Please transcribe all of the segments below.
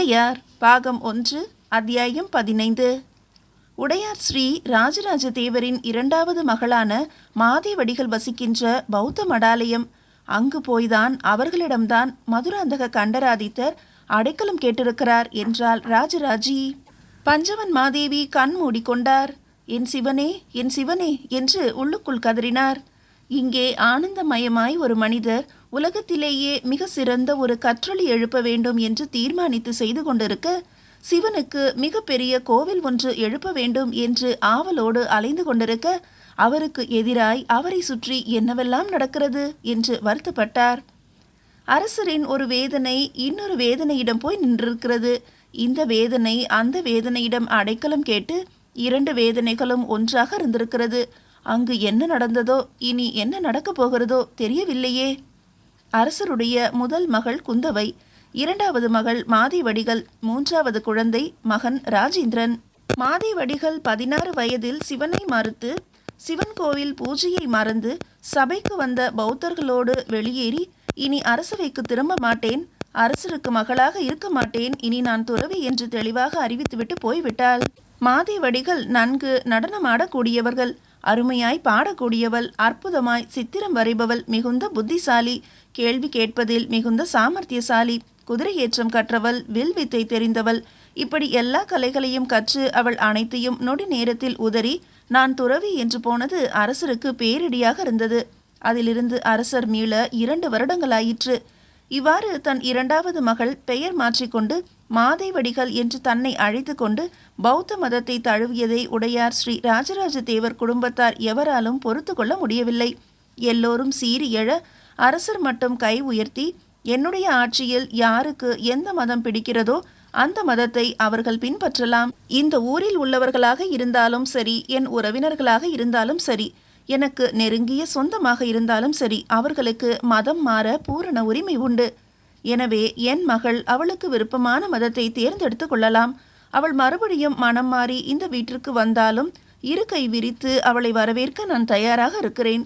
உடையார் பாகம் 1 அத்தியாயம் 15. உடையார் ஸ்ரீ ராஜராஜ தேவரின் இரண்டாவது மகளான மாதேவடிகள் வசிக்கின்ற பௌத்த மடாலயம். அங்கு போய்தான் அவர்களிடம்தான் மதுராந்தக கண்டராதித்தர் அடைக்கலம் கேட்டிருக்கிறார் என்றாள் ராஜராஜி. பஞ்சவன் மாதேவி கண் மூடிக்கொண்டார். என் சிவனே, என் சிவனே என்று உள்ளுக்குள் கதறினார். இங்கே ஆனந்தமயமாய் ஒரு மனிதர் உலகத்திலேயே மிக சிறந்த ஒரு கற்றளி எழுப்ப வேண்டும் என்று தீர்மானித்து செய்து கொண்டிருக்க, சிவனுக்கு மிக பெரிய கோவில் ஒன்று எழுப்ப வேண்டும் என்று ஆவலோடு அலைந்து கொண்டிருக்க, அவருக்கு எதிராய் அவரை சுற்றி என்னவெல்லாம் நடக்கிறது என்று வருத்தப்பட்டார். அரசரின் ஒரு வேதனை இன்னொரு வேதனையிடம் போய் நின்றிருக்கிறது. இந்த வேதனை அந்த வேதனையிடம் அடைக்கலம் கேட்டு 2 வேதனைகளும் ஒன்றாக இருந்திருக்கிறது. அங்கு என்ன நடந்ததோ இனி என்ன நடக்கப் போகிறதோ தெரியவில்லையே. அரசருடைய முதல் மகள் குந்தவை, 2வது மகள் மாதேவடிகள், 3வது குழந்தை மகன் ராஜேந்திரன். மாதேவடிகள் 16 வயதில் சிவனை மறுத்து சிவன் கோவில் பூஜையை மறந்து சபைக்கு வந்த பௌத்தர்களோடு வெளியேறி, இனி அரசவைக்கு திரும்ப மாட்டேன், அரசருக்கு மகளாக இருக்க மாட்டேன், இனி நான் துறவி என்று தெளிவாக அறிவித்துவிட்டு போய்விட்டாள். மாதேவடிகள் நன்கு நடனமாடக்கூடியவர்கள், அருமையாய் பாடக்கூடியவள், அற்புதமாய் சித்திரம் வரைபவள், மிகுந்த புத்திசாலி, கேள்வி கேட்பதில் மிகுந்த சாமர்த்தியசாலி, குதிரை ஏற்றம் கற்றவள், வில் வித்தை தெரிந்தவள். இப்படி எல்லா கலைகளையும் கற்று அவள் அனைத்தையும் நொடி நேரத்தில் உதறி நான் துறவி என்று போனது அரசருக்கு பேரிடியாக இருந்தது. அதிலிருந்து அரசர் மீள 2 வருடங்களாயிற்று. இவ்வாறு தன் 2வது மகள் பெயர் மாற்றிக்கொண்டு மாதேவடிகள் என்று தன்னை அழைத்து கொண்டு பௌத்த மதத்தை தழுவியதை உடையார் ஸ்ரீ ராஜராஜ தேவர் குடும்பத்தார் எவராலும் பொறுத்து கொள்ள முடியவில்லை. எல்லோரும் சீறி எழ அரசர் மட்டும் கை உயர்த்தி, என்னுடைய ஆட்சியில் யாருக்கு எந்த மதம் பிடிக்கிறதோ அந்த மதத்தை அவர்கள் பின்பற்றலாம். இந்த ஊரில் உள்ளவர்களாக இருந்தாலும் சரி, என் உறவினர்களாக இருந்தாலும் சரி, எனக்கு நெருங்கிய சொந்தமாக இருந்தாலும் சரி, அவர்களுக்கு மதம் மாற பூரண உரிமை உண்டு. எனவே என் மகள் அவளுக்கு விருப்பமான மதத்தை தேர்ந்தெடுத்து கொள்ளலாம். அவள் மறுபடியும் மனம் மாறி இந்த வீட்டிற்கு வந்தாலும் 2 கை விரித்து அவளை வரவேற்க நான் தயாராக இருக்கிறேன்.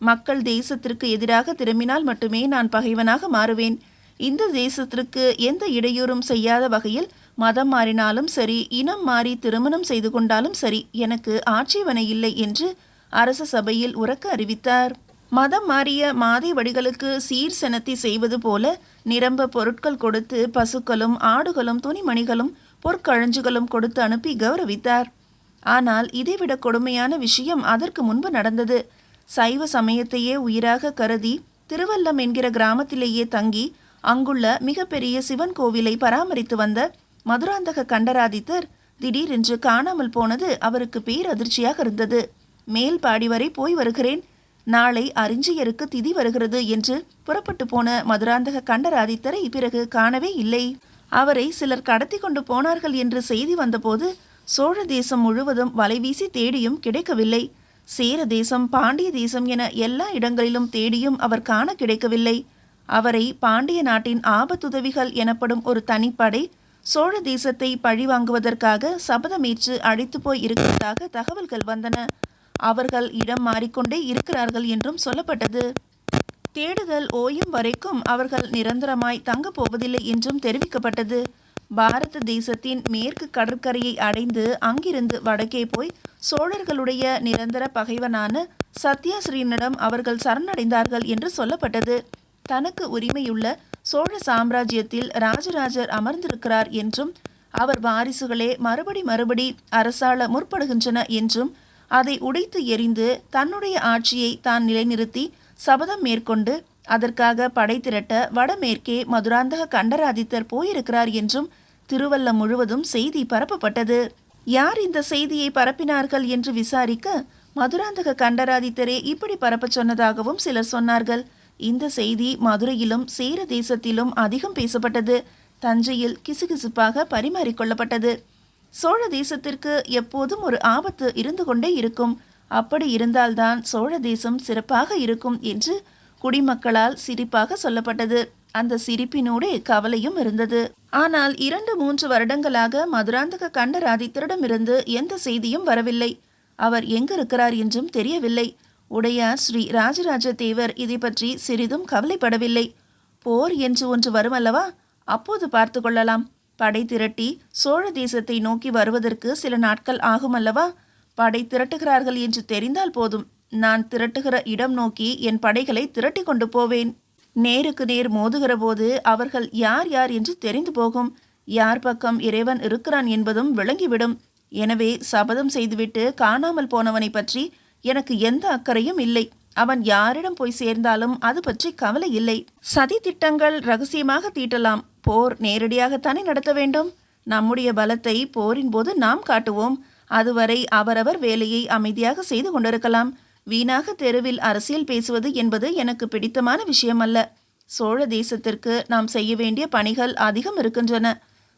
மக்கள் தேசத்திற்கு எதிராக திரும்பினால் மட்டுமே நான் பகைவனாக மாறுவேன். இந்த தேசத்திற்கு எந்த இடையூறும் செய்யாத வகையில் மதம் மாறினாலும் சரி, இனம் மாறி திருமணம் செய்து கொண்டாலும் சரி, எனக்கு ஆட்சேபனை இல்லை என்று அரச சபையில் உரக்க அறிவித்தார். மதம் மாறிய மாதேவடிகளுக்கு சீர் செனத்தி செய்வது போல நிரம்ப பொருட்கள் கொடுத்து பசுக்களும் ஆடுகளும் துணிமணிகளும் பொற்கழஞ்சுகளும் கொடுத்து அனுப்பி கௌரவித்தார். ஆனால் இதைவிட கொடுமையான விஷயம் அதற்கு முன்பு நடந்தது. சைவ சமயத்தையே உயிராக கருதி திருவல்லம் என்கிற கிராமத்திலேயே தங்கி அங்குள்ள மிகப்பெரிய சிவன் கோவிலை பராமரித்து வந்த மதுராந்தக கண்டராதித்தர் திடீரென்று காணாமல் போனது அவருக்கு பேரதிர்ச்சியாக இருந்தது. மேல் பாடி வரை போய் வருகிறேன், நாளை அரிஞ்சியருக்கு திதி வருகிறது என்று புறப்பட்டு போன மதுராந்தக கண்டராதித்தரை பிறகு காணவே இல்லை. அவரை சிலர் கடத்தி கொண்டு போனார்கள் என்று செய்தி வந்தபோது சோழ தேசம் முழுவதும் வலைவீசி தேடியும் கிடைக்கவில்லை. சேர தேசம், பாண்டிய தேசம் என எல்லா இடங்களிலும் தேடியும் அவர் காண கிடைக்கவில்லை. அவரை பாண்டிய நாட்டின் ஆபத்துதவிகள் எனப்படும் ஒரு தனிப்படை சோழ தேசத்தை பழிவாங்குவதற்காக சபதமேற்று அழைத்து போய் இருக்கிறதாக தகவல்கள் வந்தன. அவர்கள் இடம் மாறிக்கொண்டே இருக்கிறார்கள் என்றும் சொல்லப்பட்டது. தேடுதல் ஓயும் வரைக்கும் அவர்கள் நிரந்தரமாய் தங்கப் போவதில்லை என்றும் தெரிவிக்கப்பட்டது. பாரத தேசத்தின் மேற்கு கடற்கரையை அடைந்து அங்கிருந்து வடக்கே போய் சோழர்களுடைய நிரந்தர பகைவனான சத்யாஸ்ரீனிடம் அவர்கள் சரணடைந்தார்கள் என்று சொல்லப்பட்டது. தனக்கு உரிமையுள்ள சோழ சாம்ராஜ்யத்தில் ராஜராஜர் அமர்ந்திருக்கிறார் என்றும், அவர் வாரிசுகளே மறுபடி அரசாள முற்படுகின்றன என்றும், அதை உடைத்து எறிந்து தன்னுடைய ஆட்சியை தான் நிலைநிறுத்தி சபதம் மேற்கொண்டு அதற்காக படை திரட்ட வடமேற்கே மதுராந்தக கண்டராதித்தர் போயிருக்கிறார் என்றும் திருவல்லம் முழுவதும் செய்தி பரப்பப்பட்டது. யார் இந்த செய்தியை பரப்பினார்கள் என்று விசாரிக்க, மதுராந்தக கண்டராதித்தரே இப்படி பரப்பச் சொன்னதாகவும் சிலர் சொன்னார்கள். இந்த செய்தி மதுரையிலும் சேர தேசத்திலும் அதிகம் பேசப்பட்டது. தஞ்சையில் கிசுகிசுப்பாக பரிமாறிக்கொள்ளப்பட்டது. சோழ தேசத்திற்கு எப்போதும் ஒரு ஆபத்து இருந்து கொண்டே இருக்கும். அப்படி இருந்தால்தான் சோழ தேசம் சிறப்பாக இருக்கும் என்று குடிமக்களால் சிரிப்பாக சொல்லப்பட்டது. அந்த சிரிப்பினூடே கவலையும் இருந்தது. ஆனால் 2-3 வருடங்களாக மதுராந்தக கண்டராதித்தரிடமிருந்து எந்த செய்தியும் வரவில்லை. அவர் எங்கிருக்கிறார் என்றும் தெரியவில்லை. உடையார் ஸ்ரீ ராஜராஜ தேவர் இதை பற்றி சிறிதும் கவலைப்படவில்லை. போர் என்று ஒன்று வருமல்லவா, அப்போது பார்த்து கொள்ளலாம். படை திரட்டி சோழ தேசத்தை நோக்கி வருவதற்கு சில நாட்கள் ஆகும் அல்லவா? படை திரட்டுகிறார்கள் என்று தெரிந்தால் போதும், நான் திரட்டுகிற இடம் நோக்கி என் படைகளை திரட்டி கொண்டு போவேன். நேருக்கு நேர் மோதுகிற போது அவர்கள் யார் யார் என்று தெரிந்து போகும். யார் பக்கம் இறைவன் இருக்கிறான் என்பதும் விளங்கிவிடும். எனவே சபதம் செய்துவிட்டு காணாமல் போனவனை பற்றி எனக்கு எந்த அக்கறையும் இல்லை. அவன் யாரிடம் போய் சேர்ந்தாலும் அது பற்றி கவலை இல்லை. சதி திட்டங்கள் ரகசியமாக தீட்டலாம். போர் நேரடியாகத்தானே நடத்த வேண்டும். நம்முடைய பலத்தை போரின் போது நாம் காட்டுவோம். அதுவரை அவரவர் வேலையை அமைதியாக செய்து கொண்டிருக்கலாம். வீணாக தெருவில் அரசியல் பேசுவது என்பது எனக்கு பிடித்தமான விஷயமல்ல. சோழ தேசத்திற்கு நாம் செய்ய வேண்டிய பணிகள் அதிகம் இருக்கின்றன.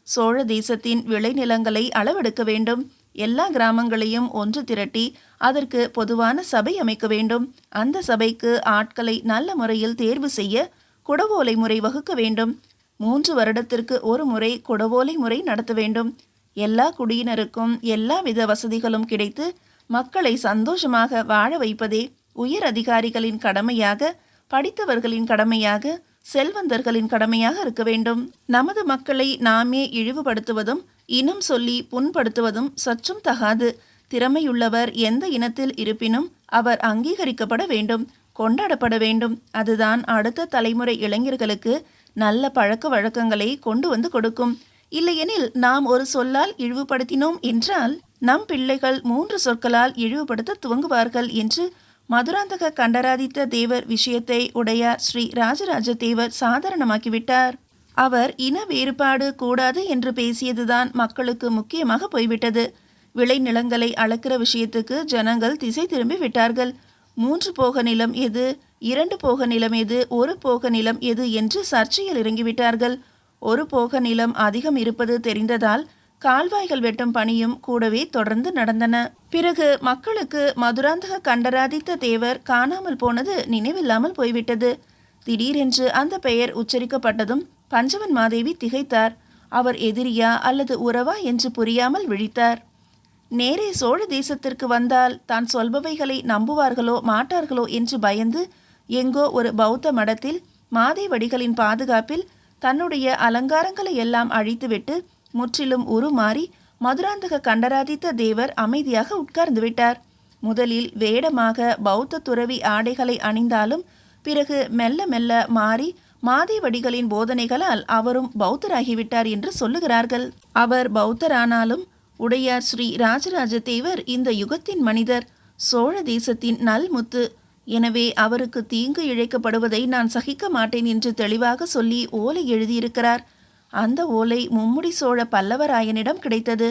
சோழ தேசத்தின் விளைநிலங்களை அளவெடுக்க வேண்டும். எல்லா கிராமங்களையும் ஒன்று திரட்டி அதற்கு பொதுவான சபை அமைக்க வேண்டும். அந்த சபைக்கு ஆட்களை நல்ல முறையில் தேர்வு செய்ய குடவோலை முறை வகுக்க வேண்டும். 3 வருடத்திற்கு ஒரு முறை குடவோலை முறை நடத்த வேண்டும். எல்லா குடியினருக்கும் எல்லா வித வசதிகளும் கிடைத்து மக்களை சந்தோஷமாக வாழ வைப்பதே உயர் அதிகாரிகளின் கடமையாக, படித்தவர்களின் கடமையாக, செல்வந்தர்களின் கடமையாக இருக்க வேண்டும். நமது மக்களை நாமே இழிவுபடுத்துவதும் இனம் சொல்லி புண்படுத்துவதும் சற்றும் தகாது. திறமையுள்ளவர் எந்த இனத்தில் இருப்பினும் அவர் அங்கீகரிக்கப்பட வேண்டும், கொண்டாடப்பட வேண்டும். அதுதான் அடுத்த தலைமுறை இளைஞர்களுக்கு நல்ல பழக்க வழக்கங்களை கொண்டு வந்து கொடுக்கும். இல்லையெனில் நாம் ஒரு சொல்லால் இழிவுபடுத்தினோம் என்றால் நம் பிள்ளைகள் 3 சொற்களால் இழிவுபடுத்த துவங்குவார்கள் என்று மதுராந்தக கண்டராதித்த தேவர் விஷயத்தை உடையார் ஸ்ரீ ராஜராஜ தேவர் சாதாரணமாக்கிவிட்டார். அவர் இன வேறுபாடு கூடாது என்று பேசியதுதான் மக்களுக்கு முக்கியமாக போய்விட்டது. விளைநிலங்களை அளக்கிற விஷயத்துக்கு ஜனங்கள் திசை திரும்பி விட்டார்கள். 3 போக நிலம் எது, 2 போக நிலம் எது, 1 போக நிலம் எது என்று சர்ச்சையில் இறங்கிவிட்டார்கள். 1 போக நிலம் அதிகம் இருப்பது தெரிந்ததால் கால்வாய்கள் வெட்டும் பணியும் கூடவே தொடர்ந்து நடந்தன. பிறகு மக்களுக்கு மதுராந்தக கண்டராதித்த தேவர் காணாமல் போனது நினைவில்லாமல் போய்விட்டது. திடீரென்று அந்த பெயர் உச்சரிக்கப்பட்டதும் பஞ்சவன் மாதேவி திகைத்தார். அவர் எதிரியா அல்லது உறவா என்று புரியாமல் விழித்தார். நேரே சோழ தேசத்திற்கு வந்தால் தான் சொல்பவைகளை நம்புவார்களோ மாட்டார்களோ என்று பயந்து எங்கோ ஒரு பௌத்த மடத்தில் மாதேவடிகளின் பாதுகாப்பில் தன்னுடைய அலங்காரங்களை எல்லாம் அழித்துவிட்டு முற்றிலும் உருமாறி மதுராந்தக கண்டராதித்த தேவர் அமைதியாக உட்கார்ந்து விட்டார். முதலில் வேடமாக பௌத்த துறவி ஆடைகளை அணிந்தாலும் பிறகு மெல்ல மெல்ல மாறி மாதேவடிகளின் போதனைகளால் அவரும் பௌத்தராகிவிட்டார் என்று சொல்லுகிறார்கள். அவர் பௌத்தரானாலும் உடையார் ஸ்ரீ ராஜராஜ தேவர் இந்த யுகத்தின் மனிதர், சோழ தேசத்தின் நல்முத்து. எனவே அவருக்கு தீங்கு இழைக்கப்படுவதை நான் சகிக்க மாட்டேன் என்று தெளிவாக சொல்லி ஓலை எழுதியிருக்கிறார். அந்த ஓலை மும்முடி சோழ பல்லவராயனிடம் கிடைத்தது.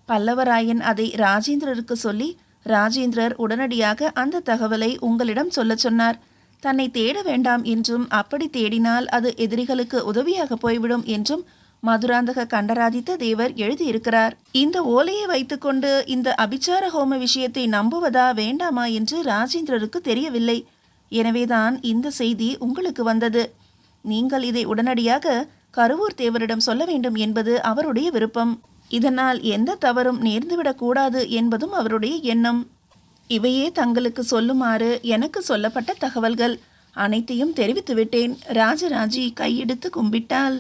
பல்லவராயன் அதை ராஜேந்திரருக்கு சொல்லி ராஜேந்திரர் உடனடியாக அந்த தகவலை உங்களிடம் சொல்லச் சொன்னார். தன்னை தேட வேண்டாம் என்றும் அப்படி தேடினால் அது எதிரிகளுக்கு உதவியாக போய்விடும் என்றும் மதுராந்தக கண்டராதித்த தேவர் எழுதியிருக்கிறார். இந்த ஓலையை வைத்துக்கொண்டு இந்த அபிச்சார ஹோம விஷயத்தை நம்புவதா வேண்டாமா என்று ராஜேந்திரருக்கு தெரியவில்லை. எனவேதான் இந்த செய்தி உங்களுக்கு வந்தது. நீங்கள் இதை உடனடியாக கருவூர் தேவரிடம் சொல்ல வேண்டும் என்பது அவருடைய விருப்பம். இதனால் எந்த தவறும் நேர்ந்துவிடக்கூடாது என்பதும் அவருடைய எண்ணம். இவையே தங்களுக்கு சொல்லுமாறு எனக்கு சொல்லப்பட்ட தகவல்கள். அனைத்தையும் தெரிவித்துவிட்டேன். ராஜராஜி கையெடுத்து கும்பிட்டாள்.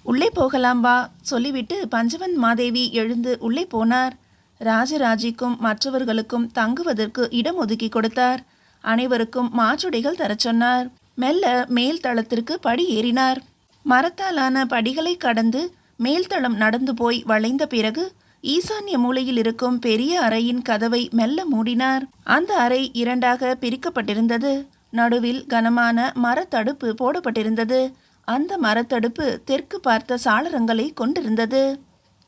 உள்ளே போகலாம் வா சொல்லிவிட்டு பஞ்சவன் மாதேவி எழுந்து உள்ளே போனார். ராஜராஜிக்கும் மற்றவர்களுக்கும் தங்குவதற்கு இடம் ஒதுக்கி கொடுத்தார். அனைவருக்கும் மாற்றுடைகள் தரச் சொன்னார். மெல்ல மேல் தளத்திற்கு படி ஏறினார். மரத்தாலான படிகளை கடந்து மேல்தளம் நடந்து போய் வளைந்த பிறகு ஈசான்ய மூலையில் இருக்கும் பெரிய அறையின் கதவை மெல்ல மூடினார். அந்த அறை 2ஆக பிரிக்கப்பட்டிருந்தது. நடுவில் கனமான மரத்தடுப்பு போடப்பட்டிருந்தது. அந்த மரத்தடுப்பு தெற்கு பார்த்த சாளரங்களை கொண்டிருந்தது.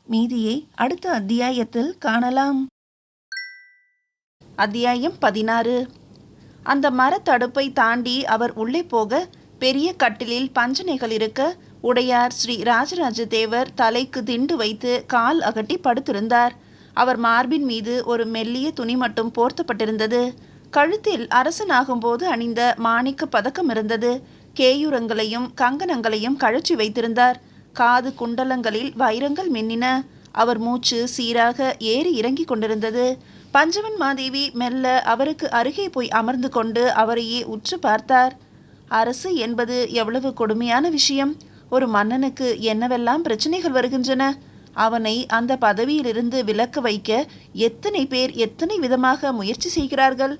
மீதியை அடுத்த அத்தியாயத்தில் காணலாம். அத்தியாயம் 16. அந்த மரத்தடுப்பை தாண்டி அவர் உள்ளே போக பெரிய கட்டிலில் பஞ்சனைகள் இருக்க உடையார் ஸ்ரீ ராஜராஜ தேவர் தலைக்கு திண்டு வைத்து கால் அகட்டி படுத்திருந்தார். அவர் மார்பின் மீது ஒரு மெல்லிய துணி மட்டும் போர்த்தப்பட்டிருந்தது. கழுத்தில் அரசனாகும்போது அணிந்த மாணிக்க பதக்கம் இருந்தது. கேயூரங்களையும் கங்கணங்களையும் கழற்றி வைத்திருந்தார். காது குண்டலங்களில் வைரங்கள் மின்னின. அவர் மூச்சு சீராக ஏறி இறங்கி கொண்டிருந்தது. பஞ்சவன் மாதேவி மெல்ல அவருக்கு அருகே போய் அமர்ந்து கொண்டு அவரையே உற்று பார்த்தார். அரசு என்பது எவ்வளவு கொடுமையான விஷயம்! ஒரு மன்னனுக்கு என்னவெல்லாம் பிரச்சனைகள் வருகின்றன. அவனை அந்த பதவியிலிருந்து விலக்க வைக்க எத்தனை பேர் எத்தனை விதமாக முயற்சி செய்கிறார்கள்.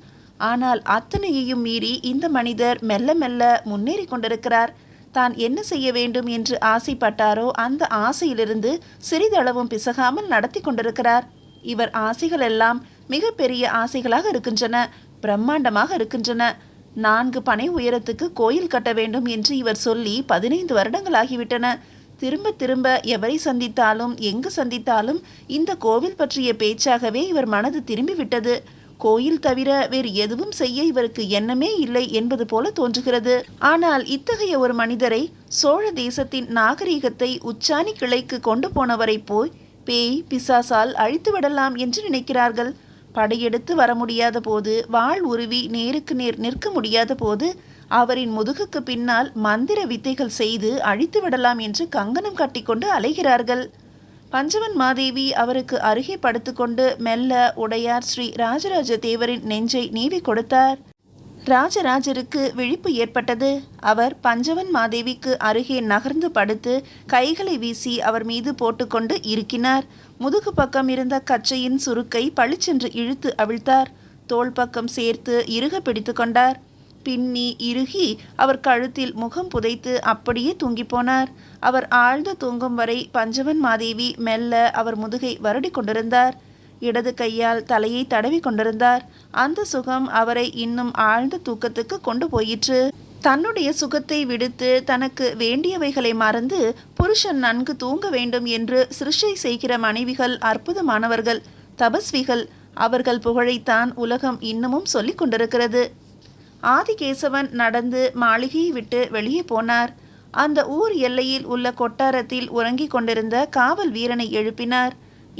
ஆனால் அத்தனையையும் மீறி இந்த மனிதர் மெல்ல மெல்ல முன்னேறி கொண்டிருக்கிறார். தான் என்ன செய்ய வேண்டும் என்று ஆசைப்பட்டாரோ அந்த ஆசையிலிருந்து சிறிதளவும் பிசகாமல் நடத்தி கொண்டிருக்கிறார். இவர் ஆசைகள் எல்லாம் மிக பெரிய ஆசைகளாக இருக்கின்றன, பிரம்மாண்டமாக இருக்கின்றன. 4 பனை உயரத்துக்கு கோயில் கட்ட வேண்டும் என்று இவர் சொல்லி 15 வருடங்கள் ஆகிவிட்டன. திரும்ப திரும்ப எவரை சந்தித்தாலும் எங்கு சந்தித்தாலும் இந்த கோவில் பற்றிய பேச்சாகவே இவர் மனது திரும்பிவிட்டது. கோயில் தவிர வேறு எதுவும் செய்ய இவருக்கு எண்ணமே இல்லை என்பது போல தோன்றுகிறது. ஆனால் இத்தகைய ஒரு மனிதரை சோழ தேசத்தின் நாகரீகத்தை உச்சாணி கிளைக்கு கொண்டு போனவரை போய் பேய் பிசாசால் அழித்து விடலாம் என்று நினைக்கிறார்கள். படையெடுத்து வர முடியாத போது, வாள் உருவி நேருக்கு நேர் நிற்க முடியாத போது அவரின் முதுகுக்கு பின்னால் மந்திர வித்தைகள் செய்து அழித்து விடலாம் என்று கங்கணம் கட்டிக்கொண்டு அலைகிறார்கள். பஞ்சவன் மாதேவி அவருக்கு அருகே படுத்துக்கொண்டு மெல்ல உடையார் ஸ்ரீ ராஜராஜ தேவரின் நெஞ்சை நீவி கொடுத்தார். ராஜராஜருக்கு விழிப்பு ஏற்பட்டது. அவர் பஞ்சவன் மாதேவிக்கு அருகே நகர்ந்து படுத்து கைகளை வீசி அவர் மீது போட்டுக்கொண்டு இருக்கினார். முதுகு பக்கம் இருந்த கச்சையின் சுருக்கை பளிச்சென்று இழுத்து அவிழ்த்தார். தோள் பக்கம் சேர்த்து இறுக பிடித்து கொண்டார். பின்னி இறுகி அவர் கழுத்தில் முகம் புதைத்து அப்படியே தூங்கி போனார். அவர் ஆழ்ந்து தூங்கும் வரை பஞ்சவன் மாதேவி மெல்ல அவர் முதுகை வருடி கொண்டிருந்தார். இடது கையால் தலையை தடவி கொண்டிருந்தார். அந்த சுகம் அவரை இன்னும் ஆழ்ந்த தூக்கத்துக்கு கொண்டு போயிற்று. தன்னுடைய சுகத்தை விடுத்து தனக்கு வேண்டியவைகளை மறந்து புருஷன் நன்கு தூங்க வேண்டும் என்று சிருஷ்டை செய்கிற மனைவிகள் அற்புதமானவர்கள், தபஸ்விகள். அவர்கள் புகழைத்தான் உலகம் இன்னமும் சொல்லிக் கொண்டிருக்கிறது. ஆதிகேசவன் நடந்து மாளிகையை விட்டு வெளியே போனார். அந்த ஊர் எல்லையில் உள்ள கொட்டாரத்தில் உறங்கிக் கொண்டிருந்த காவல் வீரனை எழுப்பினார்.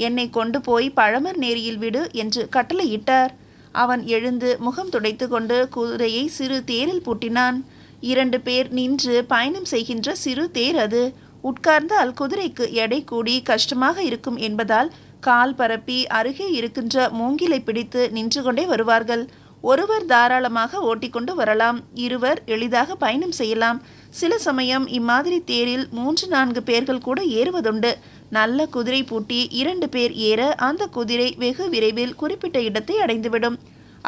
என்னை கொண்டு போய் பழமர் நேரியில் விடு என்று கட்டளையிட்டார். அவன் எழுந்து முகம் துடைத்து கொண்டு குதிரையை சிறு தேரில் பூட்டினான். 2 பேர் நின்று பயணம் செய்கின்ற சிறு தேர் அது. உட்கார்ந்தால் குதிரைக்கு எடை கூடி கஷ்டமாக இருக்கும் என்பதால் கால் பரப்பி அருகே இருக்கின்ற மூங்கிலை பிடித்து நின்று கொண்டே வருவார்கள். ஒருவர் தாராளமாக ஓட்டிக்கொண்டு வரலாம், 2 எளிதாக பயணம் செய்யலாம். சில சமயம் இம்மாதிரி தேரில் 3-4 பேர்கள் கூட ஏறுவதுண்டு. நல்ல குதிரை பூட்டி 2 பேர் ஏற அந்த குதிரை வெகு விரைவில் குறிப்பிட்ட இடத்தை அடைந்துவிடும்.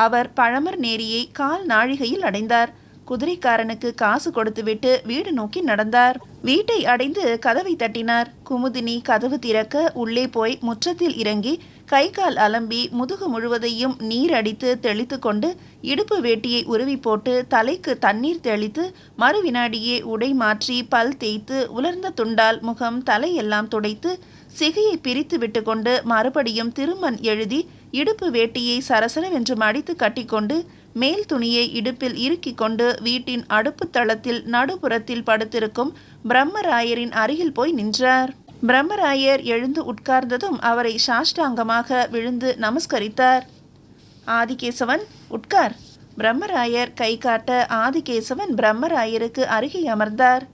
அவர் பழமர் நேரியை கால் நாழிகையில் அடைந்தார். குதிரைக்காரனுக்கு காசு கொடுத்துவிட்டு வீடு நோக்கி நடந்தார். வீட்டை அடைந்து கதவை தட்டினார். குமுதினி கதவு திறக்க உள்ளே போய் முற்றத்தில் இறங்கி கை கால் அலம்பி முதுகு முழுவதையும் நீர் அடித்து தெளித்து கொண்டு இடுப்பு வேட்டியை உருவி போட்டு தலைக்கு தண்ணீர் தெளித்து மறு வினாடியே உடை மாற்றி பல் தேய்த்து உலர்ந்த துண்டால் முகம் தலையெல்லாம் துடைத்து சிகையை பிரித்து விட்டு கொண்டு மறுபடியும் திருமண் எழுதி இடுப்பு வேட்டியை சரசரவென்று மடித்து கட்டிக்கொண்டு மேல் துணியை இடுப்பில் இறுக்கிக் கொண்டு வீட்டின் அடுப்பு தளத்தில் நடுப்புறத்தில் படுத்திருக்கும் பிரம்மராயரின் அருகில் போய் நின்றார். பிரம்மராயர் எழுந்து உட்கார்ந்ததும் அவரை சாஷ்டாங்கமாக விழுந்து நமஸ்கரித்தார். ஆதிகேசவன் உட்கார். பிரம்மராயர் கை காட்ட ஆதிகேசவன் பிரம்மராயருக்கு அருகே அமர்ந்தார்.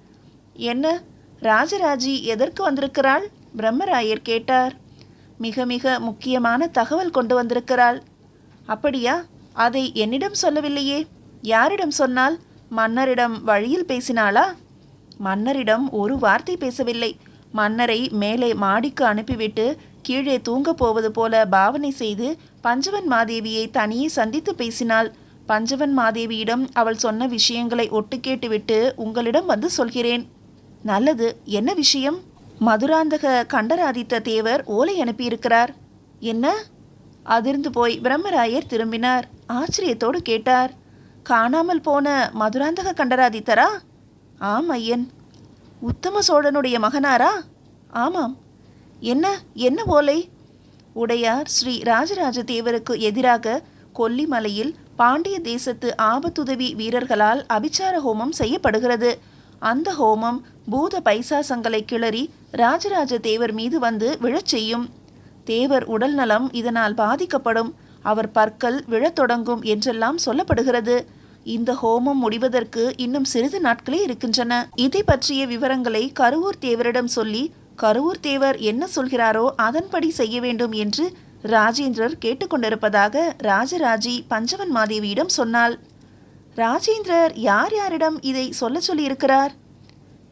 என்ன, ராஜராஜி எதற்கு வந்திருக்கிறாள்? பிரம்மராயர் கேட்டார். மிக மிக முக்கியமான தகவல் கொண்டு வந்திருக்கிறாள். அப்படியா? அதை என்னிடம் சொல்லவில்லையே. யாரிடம் சொன்னால்? மன்னரிடம் வழியில் பேசினாளா? மன்னரிடம் ஒரு வார்த்தை பேசவில்லை. மன்னரை மேலே மாடிக்கு அனுப்பிவிட்டு கீழே தூங்கப் போவது போல பாவனை செய்து பஞ்சவன் மாதேவியை தனியே சந்தித்து பேசினாள். பஞ்சவன் மாதேவியிடம் அவள் சொன்ன விஷயங்களை ஒட்டு கேட்டுவிட்டு உங்களிடம் வந்து சொல்கிறேன். நல்லது. என்ன விஷயம்? மதுராந்தக கண்டராதித்த தேவர் ஓலை அனுப்பியிருக்கிறார். என்ன? அதிர்ந்து போய் பிரம்மராயர் திரும்பினார். ஆச்சரியத்தோடு கேட்டார். காணாமல் போன மதுராந்தக கண்டராதித்தரா? ஆம் ஐயன். உத்தம சோழனுடைய மகனாரா? ஆமாம். என்ன என்ன ஓலை? உடையார் ஸ்ரீ ராஜராஜ தேவருக்கு எதிராக கொல்லிமலையில் பாண்டிய தேசத்து ஆபத்துதவி வீரர்களால் அபிச்சார ஹோமம் செய்யப்படுகிறது. அந்த ஹோமம் பூத பைசாசங்களை கிளறி ராஜராஜ தேவர் மீது வந்து விழச் செய்யும். தேவர் உடல் நலம் இதனால் பாதிக்கப்படும். அவர் பற்கள் விழத் தொடங்கும் என்றெல்லாம் சொல்லப்படுகிறது. இந்த ஹோமம் முடிவதற்கு இன்னும் சிறிது நாட்களே இருக்கின்றன. இதை பற்றிய விவரங்களை கருவூர் தேவரிடம் சொல்லி கருவூர் தேவர் என்ன சொல்கிறாரோ அதன்படி செய்ய வேண்டும் என்று ராஜேந்திரர் கேட்டுக்கொண்டிருப்பதாக ராஜராஜி பஞ்சவன் மாதேவியிடம் சொன்னாள். ராஜேந்திரர் யார் யாரிடம் இதை சொல்ல சொல்லியிருக்கிறார்?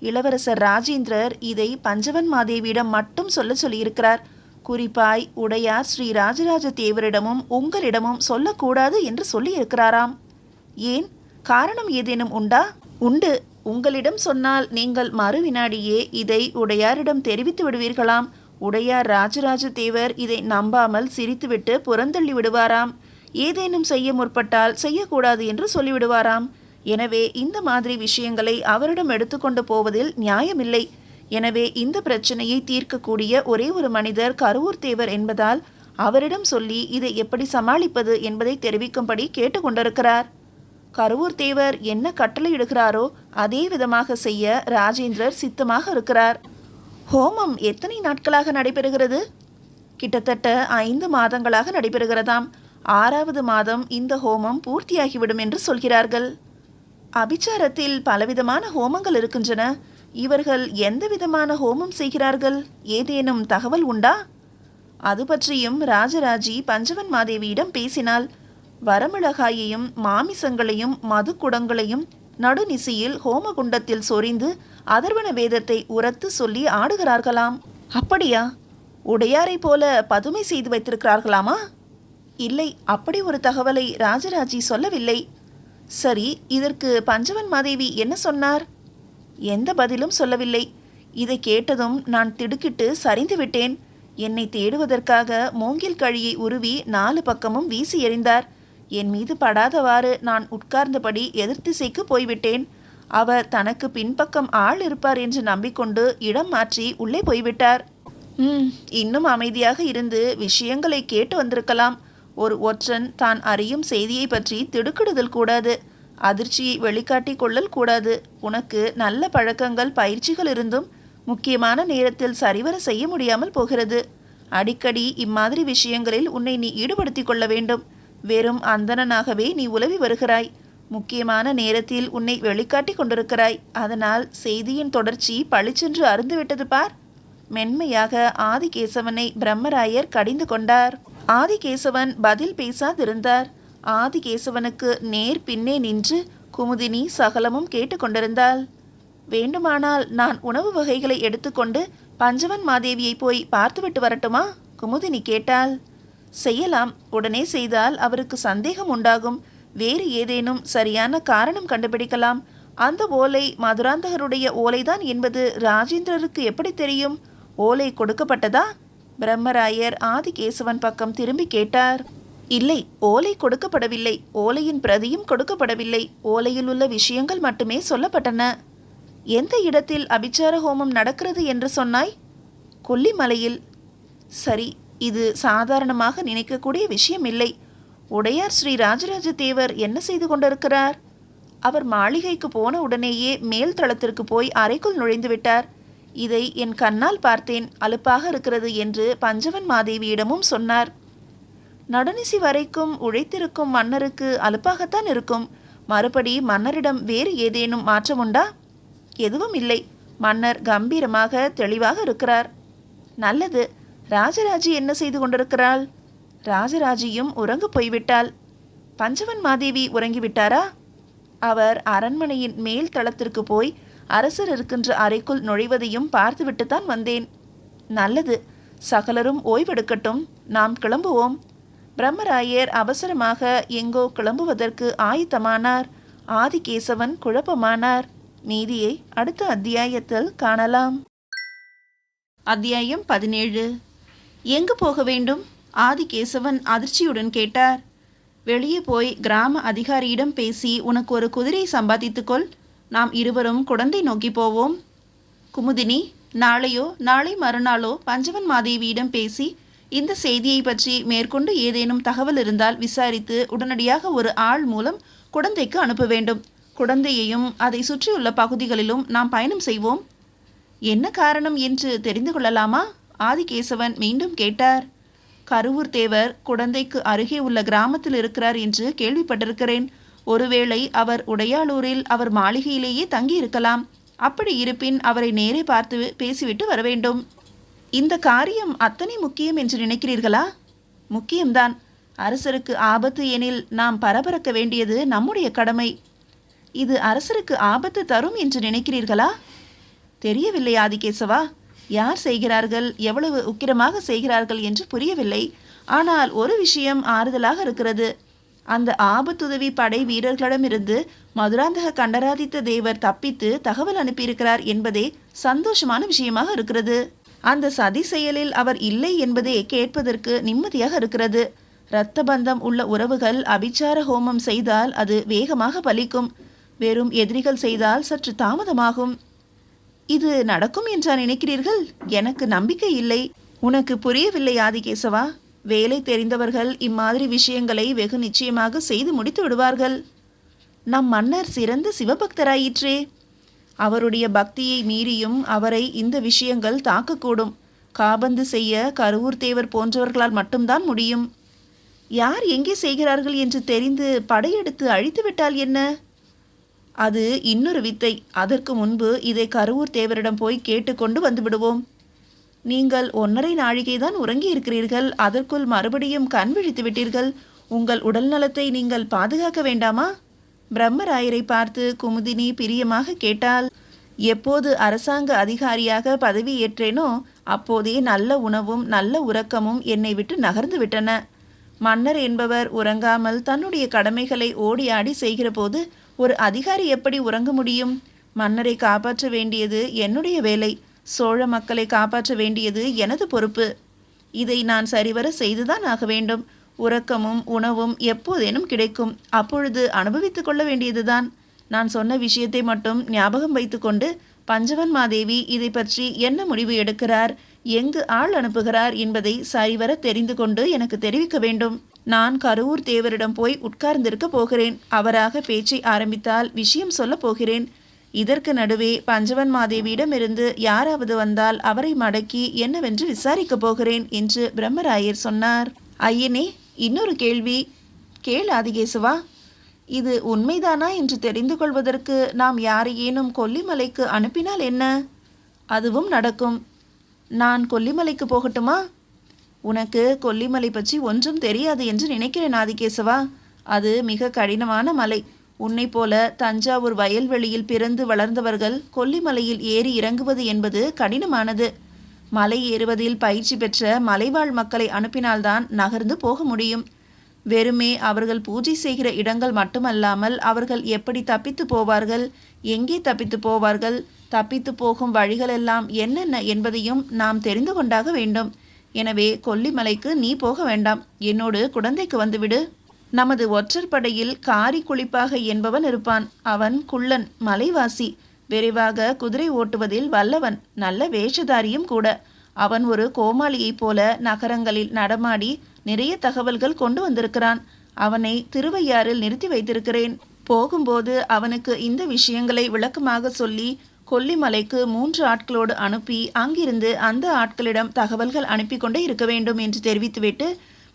இளவரசர் ராஜேந்திரர் இதை பஞ்சவன் மாதேவியிடம் மட்டும் சொல்லியிருக்கிறார். குறிப்பாய் உடையார் ஸ்ரீ ராஜராஜ தேவரிடமும் உங்களிடமும் சொல்லக்கூடாது என்று சொல்லியிருக்கிறாராம். ஏன்? காரணம் ஏதேனும் உண்டா? உண்டு. உங்களிடம் சொன்னால் நீங்கள் மறுவினாடியே இதை உடையாரிடம் தெரிவித்து விடுவீர்களாம். உடையார் ராஜராஜ தேவர் இதை நம்பாமல் சிரித்துவிட்டு புறந்தள்ளி விடுவாராம். ஏதேனும் செய்ய முற்பட்டால் செய்யக்கூடாது என்று சொல்லிவிடுவாராம். எனவே இந்த மாதிரி விஷயங்களை அவரிடம் எடுத்துக்கொண்டு போவதில் நியாயமில்லை. எனவே இந்த பிரச்சனையை தீர்க்கக்கூடிய ஒரே ஒரு மனிதர் கருவூர் தேவர் என்பதால் அவரிடம் சொல்லி இதை எப்படி சமாளிப்பது என்பதை தெரிவிக்கும்படி கேட்டுக்கொண்டிருக்கிறார். கருவூர் தேவர் என்ன கட்டளையிடுகிறாரோ அதே விதமாக செய்ய ராஜேந்திரர் சித்தமாக இருக்கிறார். ஹோமம் எத்தனை நாட்களாக நடைபெறுகிறது? கிட்டத்தட்ட 5 மாதங்களாக நடைபெறுகிறதாம். 6வது மாதம் இந்த ஹோமம் பூர்த்தியாகிவிடும் என்று சொல்கிறார்கள். அபிச்சாரத்தில் பலவிதமான ஹோமங்கள் இருக்கின்றன. இவர்கள் எந்த விதமான ஹோமம் செய்கிறார்கள்? ஏதேனும் தகவல் உண்டா? அது பற்றியும் ராஜராஜி பஞ்சவன் மாதேவியிடம் பேசினாள். வரமிளகாயையும் மாமிசங்களையும் மது குடங்களையும் நடுநிசியில் ஹோமகுண்டத்தில் சொரிந்து அதர்வன வேதத்தை உரத்து சொல்லி ஆடுகிறார்களாம். அப்படியா? உடையாரை போல பதுமை செய்து வைத்திருக்கிறார்களாமா? இல்லை, அப்படி ஒரு தகவலை ராஜராஜி சொல்லவில்லை. சரி, இதற்கு பஞ்சவன் மாதேவி என்ன சொன்னார்? எந்த பதிலும் சொல்லவில்லை. இதை கேட்டதும் நான் திடுக்கிட்டு சரிந்து விட்டேன். என்னை தேடுவதற்காக மூங்கில் கழியை உருவி 4 பக்கமும் வீசி எறிந்தார். என் மீது படாதவாறு நான் உட்கார்ந்தபடி எதிர்த்திசைக்கு போய்விட்டேன். அவர் தனக்கு பின்பக்கம் ஆள் இருப்பார் என்று நம்பிக்கொண்டு இடம் மாற்றி உள்ளே போய்விட்டார். இன்னும் அமைதியாக இருந்து விஷயங்களை கேட்டு வந்திருக்கலாம். ஒரு ஒற்றன் தான் அறியும் செய்தியை பற்றி திடுக்கிடுதல் கூடாது. அதிர்ச்சியை வெளிக்காட்டி கொள்ளல் கூடாது. உனக்கு நல்ல பழக்கங்கள் பயிற்சிகள் இருந்தும் முக்கியமான நேரத்தில் சரிவர செய்ய முடியாமல் போகிறது. அடிக்கடி இம்மாதிரி விஷயங்களில் உன்னை நீ ஈடுபடுத்திக் கொள்ள வேண்டும். வெறும் அந்தணனாகவே நீ உலவி வருகிறாய். முக்கியமான நேரத்தில் உன்னை வெளிக்காட்டி கொண்டிருக்கிறாய். அதனால் செய்தியின் தொடர்ச்சி பளிச்சென்று அருந்துவிட்டது பார். மென்மையாக ஆதிகேசவனை பிரம்மராயர் கடிந்து கொண்டார். ஆதிகேசவன் பதில் பேசாதிருந்தார். ஆதிகேசவனுக்கு நேர் பின்னே நின்று குமுதினி சகலமும் கேட்டுக்கொண்டிருந்தாள். வேண்டுமானால் நான் உணவு வகைகளை எடுத்துக்கொண்டு பஞ்சவன் மாதேவியை போய் பார்த்துவிட்டு வரட்டுமா? குமுதினி கேட்டாள். செய்யலாம். உடனே செய்தால் அவருக்கு சந்தேகம் உண்டாகும். வேறு ஏதேனும் சரியான காரணம் கண்டுபிடிக்கலாம். அந்த ஓலை மதுராந்தகருடைய ஓலைதான் என்பது ராஜேந்திரருக்கு எப்படி தெரியும்? ஓலை கொடுக்கப்பட்டதா? பிரம்மராயர் ஆதிகேசவன் பக்கம் திரும்பி கேட்டார். இல்லை, ஓலை கொடுக்கப்படவில்லை. ஓலையின் பிரதியும் கொடுக்கப்படவில்லை. ஓலையில் உள்ள விஷயங்கள் மட்டுமே சொல்லப்பட்டன. எந்த இடத்தில் அபிச்சார ஹோமம் நடக்கிறது என்று சொன்னாய்? கொல்லிமலையில். சரி, இது சாதாரணமாக நினைக்கக்கூடிய விஷயம் இல்லை. உடையார் ஸ்ரீ ராஜராஜ தேவர் என்ன செய்து கொண்டிருக்கிறார்? அவர் மாளிகைக்கு போன உடனேயே மேல் தளத்திற்கு போய் அறைக்குள் நுழைந்து விட்டார். இதை என் கண்ணால் பார்த்தேன். அலுப்பாக இருக்கிறது என்று பஞ்சவன் மாதேவியிடமும் சொன்னார். நடுநிசி வரைக்கும் உழைத்திருக்கும் மன்னருக்கு அலுப்பாகத்தான் இருக்கும். மறுபடி மன்னரிடம் வேறு ஏதேனும் மாற்றம் உண்டா? எதுவும் இல்லை. மன்னர் கம்பீரமாக தெளிவாக இருக்கிறார். நல்லது. ராஜராஜி என்ன செய்து கொண்டிருக்கிறாள்? ராஜராஜியும் உறங்கு போய்விட்டாள். பஞ்சவன் மாதேவி உறங்கிவிட்டாரா? அவர் அரண்மனையின் மேல் தளத்திற்கு போய் அரசர் இருக்கின்ற அறைக்குள் நுழைவதையும் பார்த்துவிட்டுத்தான் வந்தேன். நல்லது. சகலரும் ஓய்வெடுக்கட்டும். நாம் கிளம்புவோம். பிரம்மராயர் அவசரமாக எங்கோ கிளம்புவதற்கு ஆயத்தமானார். ஆதிகேசவன் குழப்பமானார். மீதியை அடுத்த அத்தியாயத்தில் காணலாம். அத்தியாயம் 17. எங்கு போக வேண்டும்? ஆதிகேசவன் அதிர்ச்சியுடன் கேட்டார். வெளியே போய் கிராம அதிகாரியிடம் பேசி உனக்கு ஒரு குதிரை சம்பாதித்துக்கொள். நாம் இருவரும் குடந்தை நோக்கி போவோம். குமுதினி, நாளையோ நாளை மறுநாளோ பஞ்சவன் மாதேவியிடம் பேசி இந்த செய்தியை பற்றி மேற்கொண்டு ஏதேனும் தகவல் இருந்தால் விசாரித்து உடனடியாக ஒரு ஆள் மூலம் குடந்தைக்கு அனுப்ப வேண்டும். குடந்தையையும் அதை சுற்றியுள்ள பகுதிகளிலும் நாம் பயணம் செய்வோம். என்ன காரணம் என்று தெரிந்து கொள்ளலாமா? ஆதிகேசவன் மீண்டும் கேட்டார். கருவூர் தேவர் குடந்தைக்கு அருகே உள்ள கிராமத்தில் இருக்கிறார் என்று கேள்விப்பட்டிருக்கிறேன். ஒருவேளை அவர் உடையாளூரில் அவர் மாளிகையிலேயே தங்கி இருக்கலாம். அப்படி இருப்பின் அவரை நேரே பார்த்து பேசிவிட்டு வர வேண்டும். இந்த காரியம் அத்தனை முக்கியம் என்று நினைக்கிறீர்களா? முக்கியம்தான். அரசருக்கு ஆபத்து எனில் நாம் பரபரக்க வேண்டியது நம்முடைய கடமை. இது அரசருக்கு ஆபத்து தரும் என்று நினைக்கிறீர்களா? தெரியவில்லை ஆதிகேசவா. யார் செய்கிறார்கள், எவ்வளவு உக்கிரமாக செய்கிறார்கள் என்று புரியவில்லை. ஆனால் ஒரு விஷயம் ஆறுதலாக இருக்கிறது. அந்த ஆபத்துதவி படை வீரர்களிடமிருந்து மதுராந்தக கண்டராதித்த தேவர் தப்பித்து தகவல் அனுப்பியிருக்கிறார் என்பதே சந்தோஷமான விஷயமாக இருக்கிறது. அந்த சதி செயலில் அவர் இல்லை என்பதே கேட்பதற்கு நிம்மதியாக இருக்கிறது. இரத்த பந்தம் உள்ள உறவுகள் அபிச்சார ஹோமம் செய்தால் அது வேகமாக பலிக்கும். வெறும் எதிரிகள் செய்தால் சற்று தாமதமாகும். இது நடக்கும் என்றா நினைக்கிறீர்கள்? எனக்கு நம்பிக்கை இல்லை. உனக்கு புரியவில்லை ஆதிகேசவா. வேலை தெரிந்தவர்கள் இம்மாதிரி விஷயங்களை வெகு நிச்சயமாக செய்து முடித்து விடுவார்கள். நம் மன்னர் சிறந்த சிவபக்தராயிற்றே. அவருடைய பக்தியை மீறியும் அவரை இந்த விஷயங்கள் தாக்கக்கூடும். காபந்து செய்ய கருவூர் தேவர் போன்றவர்களால் மட்டும்தான் முடியும். யார் எங்கே செய்கிறார்கள் என்று தெரிந்து படையெடுத்து அழித்து விட்டால் என்ன? அது இன்னொரு வித்தை. அதற்கு முன்பு இதை கருவூர் தேவரிடம் போய் கேட்டுக்கொண்டு வந்து விடுவோம். நீங்கள் 1.5 நாழிகைதான் உறங்கி இருக்கிறீர்கள். அதற்குள் மறுபடியும் கண் விழித்து விட்டீர்கள். உங்கள் உடல் நலத்தை நீங்கள் பாதுகாக்க வேண்டாமா? பிரம்மராயரை பார்த்து குமுதினி பிரியமாக கேட்டாள். எப்போது அரசாங்க அதிகாரியாக பதவி ஏற்றேனோ அப்போதே நல்ல உணவும் நல்ல உறக்கமும் என்னை விட்டு நகர்ந்து விட்டன. மன்னர் என்பவர் உறங்காமல் தன்னுடைய கடமைகளை ஓடி ஆடி செய்கிற போது ஒரு அதிகாரி எப்படி உறங்க முடியும்? மன்னரை காப்பாற்ற வேண்டியது என்னுடைய வேலை. சோழ மக்களை காப்பாற்ற வேண்டியது எனது பொறுப்பு. இதை நான் சரிவர செய்துதான் ஆக வேண்டும். உறக்கமும் உணவும் எப்போதேனும் கிடைக்கும். அப்பொழுது அனுபவித்து கொள்ள வேண்டியதுதான். நான் சொன்ன விஷயத்தை மட்டும் ஞாபகம் வைத்துக்கொண்டு பஞ்சவன் மாதேவி இதை பற்றி என்ன முடிவு எடுக்கிறார், எங்கு ஆள் அனுப்புகிறார் என்பதை சரிவர தெரிந்து கொண்டு எனக்கு தெரிவிக்க வேண்டும். நான் கருவூர் தேவரிடம் போய் உட்கார்ந்திருக்க போகிறேன். அவராக பேச்சை ஆரம்பித்தால் விஷயம் சொல்ல போகிறேன். இதற்கு நடுவே பஞ்சவன் மாதேவியிடமிருந்து யாராவது வந்தால் அவரை மடக்கி என்னவென்று விசாரிக்கப் போகிறேன் என்று பிரம்மராயர் சொன்னார். ஐயனே, இன்னொரு கேள்வி. கேள் ஆதிகேசவா. இது உண்மைதானா என்று தெரிந்து கொள்வதற்கு நாம் யாரையேனும் கொல்லிமலைக்கு அனுப்பினால் என்ன? அதுவும் நடக்கும். நான் கொல்லிமலைக்கு போகட்டுமா? உனக்கு கொல்லிமலை பற்றி ஒன்றும் தெரியாது என்று நினைக்கிறேன் ஆதிகேசவா. அது மிக கடினமான மலை. உன்னை போல தஞ்சாவூர் வயல்வெளியில் பிறந்து வளர்ந்தவர்கள் கொல்லிமலையில் ஏறி இறங்குவது என்பது கடினமானது. மலை ஏறுவதில் பயிற்சி பெற்ற மலைவாழ் மக்களை அனுப்பினால்தான் நகர்ந்து போக முடியும். வெறுமே அவர்கள் பூஜை செய்கிற இடங்கள் மட்டுமல்லாமல் அவர்கள் எப்படி தப்பித்து போவார்கள், எங்கே தப்பித்து போவார்கள், தப்பித்து போகும் வழிகளெல்லாம் என்னென்ன என்பதையும் நாம் தெரிந்து கொண்டாக வேண்டும். எனவே கொல்லிமலைக்கு நீ போக வேண்டாம். என்னோடு குடந்தைக்கு வந்துவிடு. நமது ஒற்றற்படையில் காரி குளிப்பாக என்பவன் இருப்பான். அவன் குள்ளன், மலைவாசி, விரைவாக குதிரை ஓட்டுவதில் வல்லவன், நல்ல வேஷதாரியும் கூட. அவன் ஒரு கோமாளியைப் போல நகரங்களில் நடமாடி நிறைய தகவல்கள் கொண்டு வந்திருக்கிறான். அவனை திருவையாறில் நிறுத்தி வைத்திருக்கிறேன். போகும்போது அவனுக்கு இந்த விஷயங்களை விளக்கமாக சொல்லி கொல்லிமலைக்கு 3 ஆட்களோடு அனுப்பி அங்கிருந்து அந்த ஆட்களிடம் தகவல்கள் அனுப்பி கொண்டே இருக்க வேண்டும் என்று தெரிவித்துவிட்டு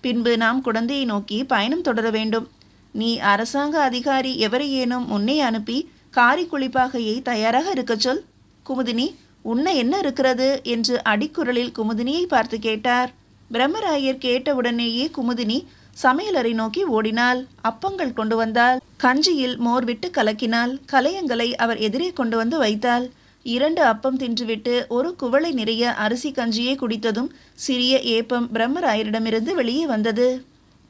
பின்பு நாம் குடந்தையை நோக்கி பயணம் தொடர வேண்டும். நீ அரசாங்க அதிகாரி எவரையேனும் முன்னே அனுப்பி காரி குளிப்பாகையை தயாராக இருக்க சொல். குமுதினி, உன்ன என்ன இருக்கிறது என்று அடிக்குரலில் குமுதினியை பார்த்து கேட்டார். பிரம்மராயர் கேட்டவுடனேயே குமுதினி சமையலறை நோக்கி ஓடினாள். அப்பங்கள் கொண்டு வந்தாள். கஞ்சியில் மோர் விட்டு கலக்கினாள். கலையங்களை அவர் எதிரே கொண்டு வந்து வைத்தாள். 2 அப்பம் தின்றுவிட்டு ஒரு குவளை நிறைய அரிசி கஞ்சியை குடித்ததும் சிறிய ஏப்பம் பிரம்மராயரிடமிருந்து வெளியே வந்தது.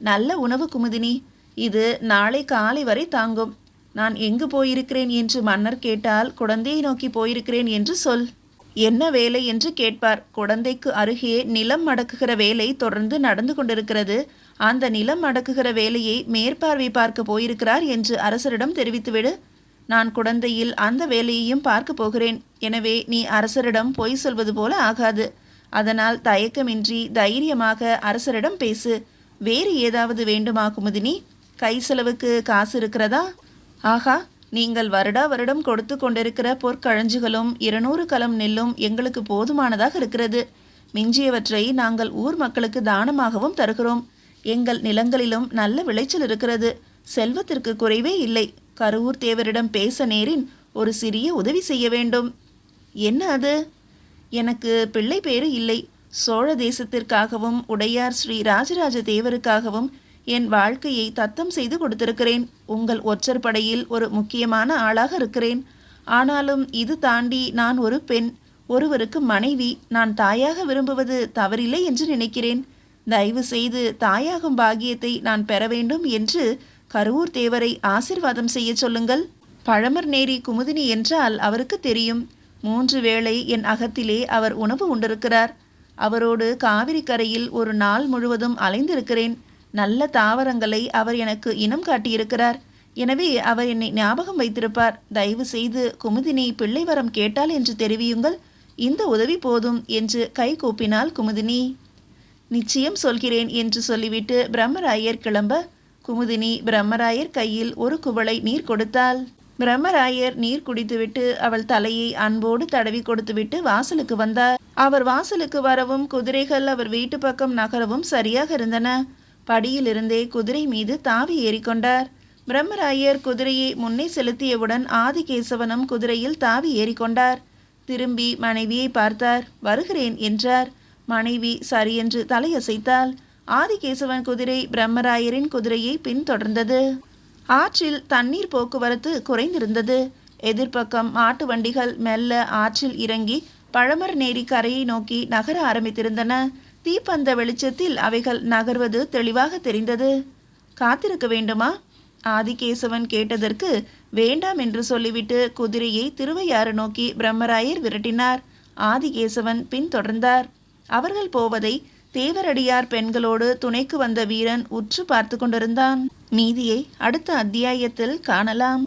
நல்ல உணவு குமுதினி. இது நாளை காலை வரை தாங்கும். நான் எங்கு போயிருக்கிறேன் என்று மன்னர் கேட்டால் குடந்தையை நோக்கி போயிருக்கிறேன் என்று சொல். என்ன வேலை என்று கேட்பார். குடந்தைக்கு அருகே நிலம் மடக்குகிற வேலை தொடர்ந்து நடந்து கொண்டிருக்கிறது. அந்த நிலம் மடக்குகிற வேலையை மேற்பார்வை பார்க்க போயிருக்கிறார் என்று அரசரிடம் தெரிவித்துவிடு. நான் குடந்தையில் அந்த வேலையையும் பார்க்க போகிறேன். எனவே நீ அரசரிடம் பொய் சொல்வது போல ஆகாது. அதனால் தயக்கமின்றி தைரியமாக அரசரிடம் பேசு. வேறு ஏதாவது வேண்டுமா குமுதினி? கை செலவுக்கு காசு இருக்கிறதா? ஆகா, நீங்கள் வருடா வருடம் கொடுத்து கொண்டிருக்கிற பொற்கழஞ்சுகளும் 200 கலம் நெல்லும் எங்களுக்கு போதுமானதாக இருக்கிறது. மிஞ்சியவற்றை நாங்கள் ஊர் மக்களுக்கு தானமாகவும் தருகிறோம். எங்கள் நிலங்களிலும் நல்ல விளைச்சல் இருக்கிறது. செல்வத்திற்கு குறைவே இல்லை. கருவூர் தேவரிடம் பேச நேரின் ஒரு சிறிய உதவி செய்ய வேண்டும். என்ன அது? எனக்கு பிள்ளை பேறு இல்லை. சோழ தேசத்திற்காகவும் உடையார் ஸ்ரீ ராஜராஜ தேவருக்காகவும் என் வாழ்க்கையை தத்தம் செய்து கொடுத்திருக்கிறேன். உங்கள் ஒற்றர் படையில் ஒரு முக்கியமான ஆளாக இருக்கிறேன். ஆனாலும் இது தாண்டி நான் ஒரு பெண், ஒருவருக்கு மனைவி. நான் தாயாக விரும்புவது தவறில்லை என்று நினைக்கிறேன். தயவு செய்து தாயாகும் பாக்கியத்தை நான் பெற வேண்டும் என்று கருவூர் தேவரை ஆசிர்வாதம் செய்ய சொல்லுங்கள். பழமர் நேரி குமுதினி என்றால் அவருக்கு தெரியும். 3 வேளை என் அகத்திலே அவர் உணவு உண்டிருக்கிறார். அவரோடு காவிரி கரையில் ஒரு நாள் முழுவதும் அலைந்திருக்கிறேன். நல்ல தாவரங்களை அவர் எனக்கு இனம் காட்டியிருக்கிறார். எனவே அவர் என்னை ஞாபகம் வைத்திருப்பார். தயவு செய்து குமுதினி பிள்ளை வரம் கேட்டாள் என்று தெரிவியுங்கள். இந்த உதவி போதும் என்று கை கூப்பினாள் குமுதினி. நிச்சயம் சொல்கிறேன் என்று சொல்லிவிட்டு பிரம்மராயர் கிளம்ப, குமுதினி பிரம்மராயர் கையில் ஒரு குவளை நீர் கொடுத்தாள். பிரம்மராயர் நீர் குடித்துவிட்டு அவள் தலையை அன்போடு தடவி கொடுத்துவிட்டு வாசலுக்கு வந்தார். அவர் வாசலுக்கு வரவும் குதிரைகள் அவர் வீட்டு பக்கம் நகரவும் சரியாக இருந்தன. படியிலிருந்தே குதிரை மீது தாவி ஏறிக்கொண்டார். பிரம்மராயர் குதிரையை முன்னே செலுத்தியவுடன் ஆதிகேசவனும் குதிரையில் தாவி ஏறிக்கொண்டார். திரும்பி மனைவியை பார்த்தார். வருகிறேன் என்றார். மனைவி சரியென்று தலையசைத்தாள். ஆதிகேசவன் குதிரை பிரம்மராயரின் குதிரையை பின்தொடர்ந்தது. ஆற்றில் தண்ணீர் போக்குவரத்து குறைந்திருந்தது. எதிர்ப்பக்கம் மாட்டு வண்டிகள் மெல்ல ஆற்றில் இறங்கி பழமர் நேரி கரையை நோக்கி நகர ஆரம்பித்திருந்தன. தீப்பந்த வெளிச்சத்தில் அவைகள் நகர்வது தெளிவாக தெரிந்தது. காத்திருக்க வேண்டுமா? ஆதிகேசவன் கேட்டதற்கு வேண்டாம் என்று சொல்லிவிட்டு குதிரையை திருவையாறு நோக்கி பிரம்மராயர் விரட்டினார். ஆதிகேசவன் பின்தொடர்ந்தார். அவர்கள் போவதை தேவரடியார் பெண்களோடு துணைக்கு வந்த வீரன் உற்று பார்த்து கொண்டிருந்தான். மீதியை அடுத்த அத்தியாயத்தில் காணலாம்.